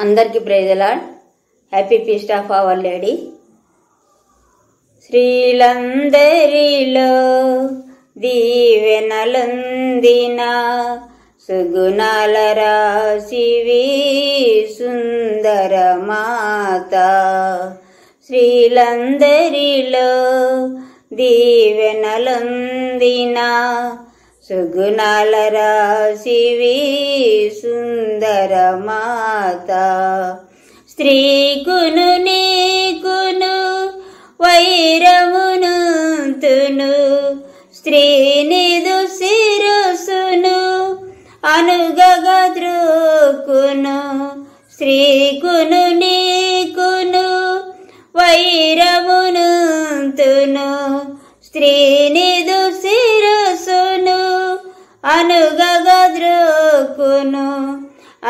అందరికీ praise the Lord. Happy feast of Our Lady. శ్రీలందరిలో దీవెనలందిన సుగుణాల రాశివి సుందర మాత. శ్రీలందరిలో దీవెనలందిన సుగుణాల రాశివి సుందర మాత. స్త్రీకును నీకును వైరమును తును స్త్రీనిదు శిరసును అనుగగద్రోకును. స్త్రీకును నీకును వైరమును తును స్త్రీనిదు శిరసును అనుగగద్రోకును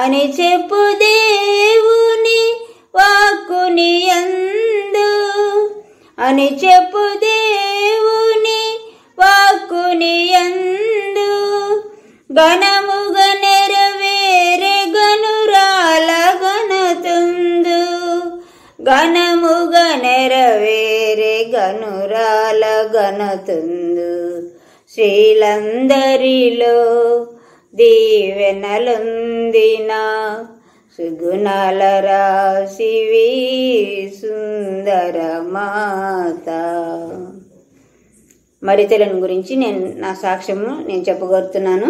అని చెప్పు దేవుని వాక్కుని యందు. అని చెప్పు దేవుని వాక్కుని యందు. ఘనముగా నెరవేరే గనురాల ఘనతుందు. ఘనముగా నెరవేరే గనురాల ఘనతుందు. శ్రీలందరిలో దీవెనలొందిన సుగుణాల రాశివి సుందర మాత. మరితెలను గురించి నా సాక్ష్యము నేను చెప్పగలుగుతున్నాను.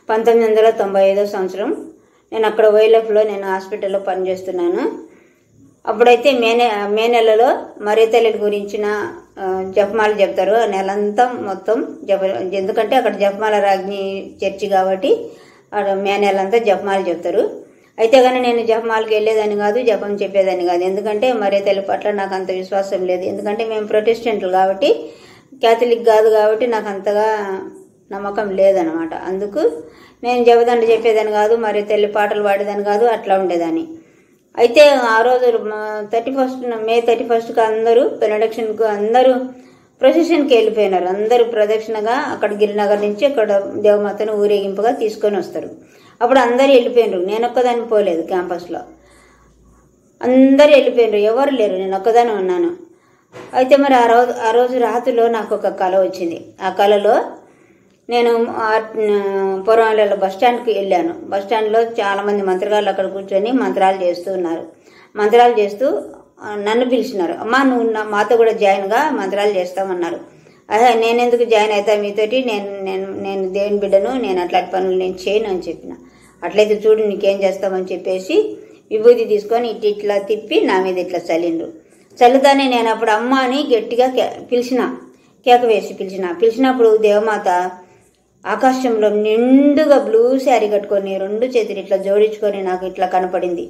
1995 సంవత్సరం నేను అక్కడ వైలఫ్లో నేను హాస్పిటల్లో పనిచేస్తున్నాను. అప్పుడైతే మే నెలలో మరితెల గురించిన జపమాల చెప్తారు. ఆ నెలంతా మొత్తం ఎందుకంటే అక్కడ జపమాల రాజ్ఞి చర్చి కాబట్టి మే నెలంతా జపమాల చెప్తారు. అయితే కానీ నేను జపమాలకి వెళ్ళేదాన్ని కాదు, జపం చెప్పేదాన్ని కాదు. ఎందుకంటే మరితెల పట్ల నాకు అంత విశ్వాసం లేదు. ఎందుకంటే మేము ప్రొటెస్టెంట్లు కాబట్టి, క్యాథలిక్ కాదు కాబట్టి నాకు అంతగా నమ్మకం లేదనమాట. అందుకు నేను జపదండ చెప్పేదాన్ని కాదు, మరితెల్లి పాటలు పాడేదాన్ని కాదు, అట్లా ఉండేదాన్ని. అయితే ఆ రోజు మే 31కి అందరూ బెనడిక్షన్కు అందరూ ప్రొసెషన్కి వెళ్ళిపోయినారు. అందరూ ప్రదక్షిణగా అక్కడ గిరినగర్ నుంచి అక్కడ దేవమాతను ఊరేగింపుగా తీసుకొని వస్తారు. అప్పుడు అందరూ వెళ్ళిపోయినారు. నేను ఒక్కదాన్ని పోలేదు. క్యాంపస్లో అందరూ వెళ్ళిపోయినారు, ఎవరు లేరు, నేను ఒక్కదాన్ని ఉన్నాను. అయితే మరి ఆ రోజు రాత్రిలో నాకు ఒక కళ వచ్చింది. ఆ కళలో నేను పురంలో బస్టాండ్కి వెళ్ళాను. బస్టాండ్లో చాలామంది మంత్రగాళ్ళు అక్కడ కూర్చొని మంత్రాలు చేస్తూ ఉన్నారు. మంత్రాలు చేస్తూ నన్ను పిలిచినారు. అమ్మా నువ్వు మాతో కూడా జాయిన్గా మంత్రాలు చేస్తామన్నారు. అదే నేనెందుకు జాయిన్ అవుతా మీతోటి, నేను దేవుని బిడ్డను, నేను అట్లాంటి పనులు నేను చేయను అని చెప్పిన. అట్లయితే చూడు నీకేం చేస్తామని చెప్పేసి విభూతి తీసుకొని ఇట్లా తిప్పి నా మీద ఇట్లా చల్లిండ్రు. చల్లుతానే నేను అప్పుడు అమ్మ అని గట్టిగా పిలిచిన, కేక వేసి పిలిచినప్పుడు దేవమాత ఆకాశంలో నిండుగా బ్లూ శారీ కట్టుకొని 2 చేతులు ఇట్లా జోడించుకొని నాకు ఇట్లా కనపడింది.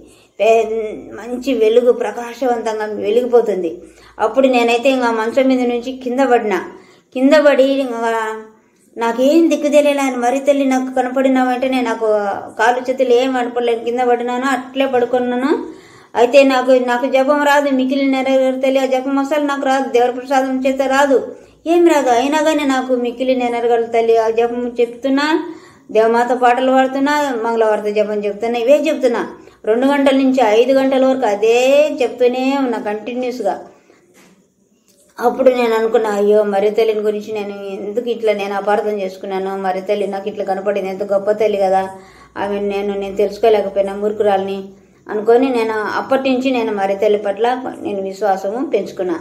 మంచి వెలుగు ప్రకాశవంతంగా వెలిగిపోతుంది. అప్పుడు నేనైతే ఇంకా మంచం మీద నుంచి కింద పడి నాకేం దిక్కు తెలియలే. ఆయన మరితెల్లి నాకు కనపడిన వెంటనే నాకు కాలు చేతులు ఏం కనపడలేదు. కింద పడినాను, అట్లే పడుకున్నాను. అయితే నాకు జపం రాదు, మిగిలిన నెరవేరుతలే. ఆ జపం అసలు నాకు రాదు, దేవుడి ప్రసాదం చేత రాదు, ఏం రాదు. అయినా కానీ నాకు మిక్కిలిన నెరగల తల్లి ఆ జపం చెప్తున్నా, దేవమాత పాటలు పాడుతున్నా, మంగళవార్త జపం చెప్తున్నా, ఇవే చెప్తున్నా. 2 గంటల నుంచి 5 గంటల వరకు అదే చెప్తూనే ఉన్నా కంటిన్యూస్గా. అప్పుడు నేను అనుకున్నా, అయ్యో మరితల్లిని గురించి నేను ఎందుకు ఇట్లా నేను అపార్థం చేసుకున్నాను. మరితల్లి నాకు ఇట్లా కనపడింది, ఎంత గొప్ప తల్లి కదా, ఆమె నేను తెలుసుకోలేకపోయినా, మూర్ఖురాల్ని అనుకొని నేను అప్పటి నుంచి నేను మరితల్లి పట్ల నేను విశ్వాసము పెంచుకున్నా.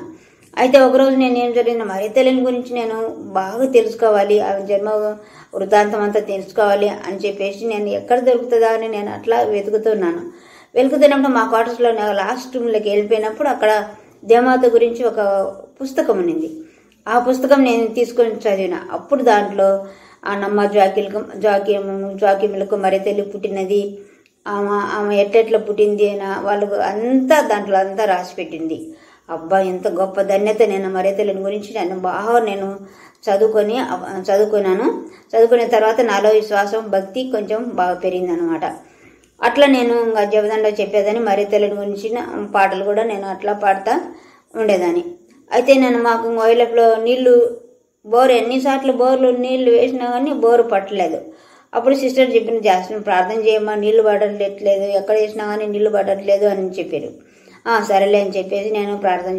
అయితే ఒకరోజు నేను ఏం జరిగింది, మరితల్లిని గురించి నేను బాగా తెలుసుకోవాలి, ఆమె జన్మ వృత్తాంతం అంతా తెలుసుకోవాలి అని చెప్పేసి నేను ఎక్కడ దొరుకుతుందా అని నేను అట్లా వెతుకుతున్నప్పుడు మా క్వార్టర్స్లో లాస్ట్ రూమ్లోకి వెళ్ళిపోయినప్పుడు అక్కడ దేవమాత గురించి ఒక పుస్తకం ఉన్నింది. ఆ పుస్తకం నేను తీసుకొని చదివిన. అప్పుడు దాంట్లో ఆ నమ్మ జాకిములకు మరితల్లి పుట్టినది, ఆమె ఎట్లా పుట్టింది వాళ్ళు అంతా దాంట్లో అంతా రాసి పెట్టింది. అబ్బా ఎంత గొప్ప ధన్యత. నేను మరితల్లిని గురించి నేను చదువుకున్నాను. చదువుకున్న తర్వాత నాలో విశ్వాసం భక్తి కొంచెం బాగా పెరిగింది అనమాట. అట్లా నేను ఇంకా జపదండ చెప్పేదాన్ని, మరితల్లిని గురించి పాటలు కూడా నేను అట్లా పాడుతూ ఉండేదాన్ని. అయితే నేను మాకు వైలఫ్లో నీళ్లు బోర్ ఎన్నిసార్లు బోర్లు నీళ్లు వేసినా కానీ బోరు పట్టలేదు. అప్పుడు సిస్టర్ చెప్పిన జాస్మిన్ ప్రార్థన చేయమ్మా, నీళ్లు పడట్లేదు, ఎక్కడ వేసినా కానీ నీళ్లు పడట్లేదు అని చెప్పారు. సరేలే అని చెప్పేసి నేను ప్రార్థన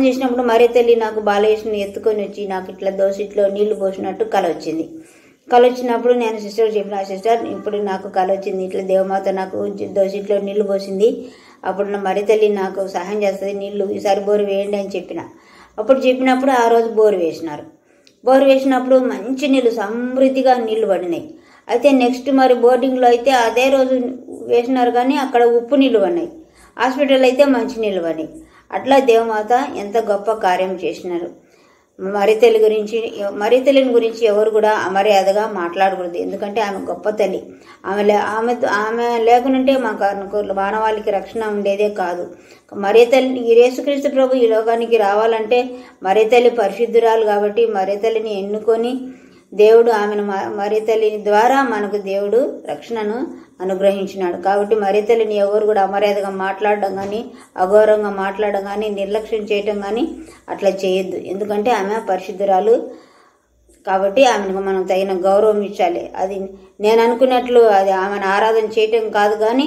చేసినప్పుడు మరీ తల్లి నాకు బాలయేసుని ఎత్తుకొని వచ్చి నాకు ఇట్లా దోసిట్లో నీళ్లు పోసినట్టు కల వచ్చింది. కల వచ్చినప్పుడు నేను సిస్టర్ చెప్పిన, సిస్టర్ ఇప్పుడు నాకు కల వచ్చింది, ఇట్లా దేవమాత నాకు దోసిట్లో నీళ్లు పోసింది, అప్పుడు నా మరీ తల్లి నాకు సహాయం చేస్తుంది, నీళ్లు ఈసారి బోరు వేయండి అని చెప్పినప్పుడు ఆ రోజు బోరు వేసినారు. బోరు వేసినప్పుడు మంచి నీళ్ళు సమృద్ధిగా నీళ్లు పడినాయి. అయితే నెక్స్ట్ మరి బోర్డింగ్లో అయితే అదే రోజు వేసినారు కానీ అక్కడ ఉప్పు నీళ్ళు పడినాయి, హాస్పిటల్ అయితే మంచి నీళ్ళు పడినాయి. అట్లా దేవమాత ఎంత గొప్ప కార్యం చేసినారు. మరీ తల్లిని గురించి ఎవరు కూడా అమర్యాదగా మాట్లాడకూడదు, ఎందుకంటే ఆమె గొప్ప తల్లి. ఆమె లేకునంటే మాకు మానవాళికి రక్షణ ఉండేదే కాదు. మరీ తల్లి యేసుక్రీస్తు ప్రభు ఈ లోకానికి రావాలంటే మరీ తల్లి పరిశుద్ధురాలు కాబట్టి మరీ తల్లిని ఎన్నుకొని దేవుడు ఆమెను మరీ తల్లి ద్వారా మనకు దేవుడు రక్షణను అనుగ్రహించినాడు. కాబట్టి మరీ తల్లిని ఎవరు కూడా అమర్యాదగా మాట్లాడడం కానీ, అఘోరంగా మాట్లాడడం కానీ, నిర్లక్ష్యం చేయటం కానీ అట్లా చేయొద్దు, ఎందుకంటే ఆమె పరిశుద్ధురాలు కాబట్టి ఆమెను మనం తగిన గౌరవం ఇచ్చాలి. అది నేను అనుకున్నట్లు అది ఆమెను ఆరాధన చేయటం కాదు, కానీ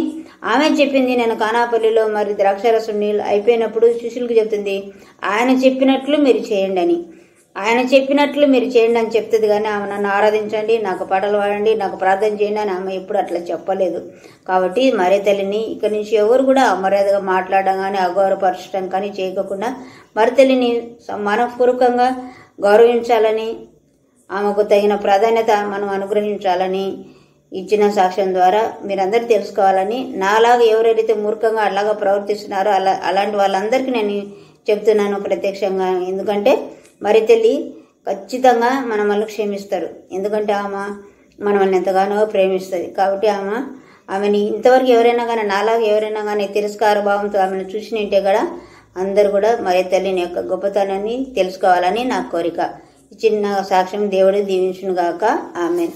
ఆమె చెప్పింది. నేను కానాపల్లిలో మరి ద్రాక్షారసం నీళ్ళు అయిపోయినప్పుడు శిష్యులకు చెప్తుంది, ఆయన చెప్పినట్లు మీరు చేయండి అని చెప్తుంది. కానీ ఆమె నన్ను ఆరాధించండి, నాకు పాటలు పాడండి, నాకు ప్రార్థన చేయండి అని ఆమె ఎప్పుడు అట్లా చెప్పలేదు. కాబట్టి మరీ తల్లిని ఇక్కడి నుంచి ఎవరు కూడా అమర్యాదగా మాట్లాడడం కానీ, అగౌరవపరచడం కానీ చేయకుండా మరీ తల్లిని మనపూర్వకంగా గౌరవించాలని, ఆమెకు తగిన ప్రాధాన్యత మనం అనుగ్రహించాలని ఇచ్చిన సాక్ష్యం ద్వారా మీరందరూ తెలుసుకోవాలని, నాలాగా ఎవరైతే మూర్ఖంగా అలాగా ప్రవర్తిస్తున్నారో అలాంటి వాళ్ళందరికీ నేను చెప్తున్నాను ప్రత్యక్షంగా. ఎందుకంటే మరీ తల్లి ఖచ్చితంగా మనల్ని క్షమిస్తారు, ఎందుకంటే ఆమె మనల్ని ఎంతగానో ప్రేమిస్తుంది. కాబట్టి ఆమెని ఇంతవరకు నాలాగా ఎవరైనా కానీ తిరస్కార భావంతో ఆమెను చూసినంటే కూడా అందరూ కూడా మరీ తల్లిని యొక్క గొప్పతనాన్ని తెలుసుకోవాలని నా కోరిక. చిన్న సాక్ష్యం దేవుడు దీవించును గాక. ఆమెన్.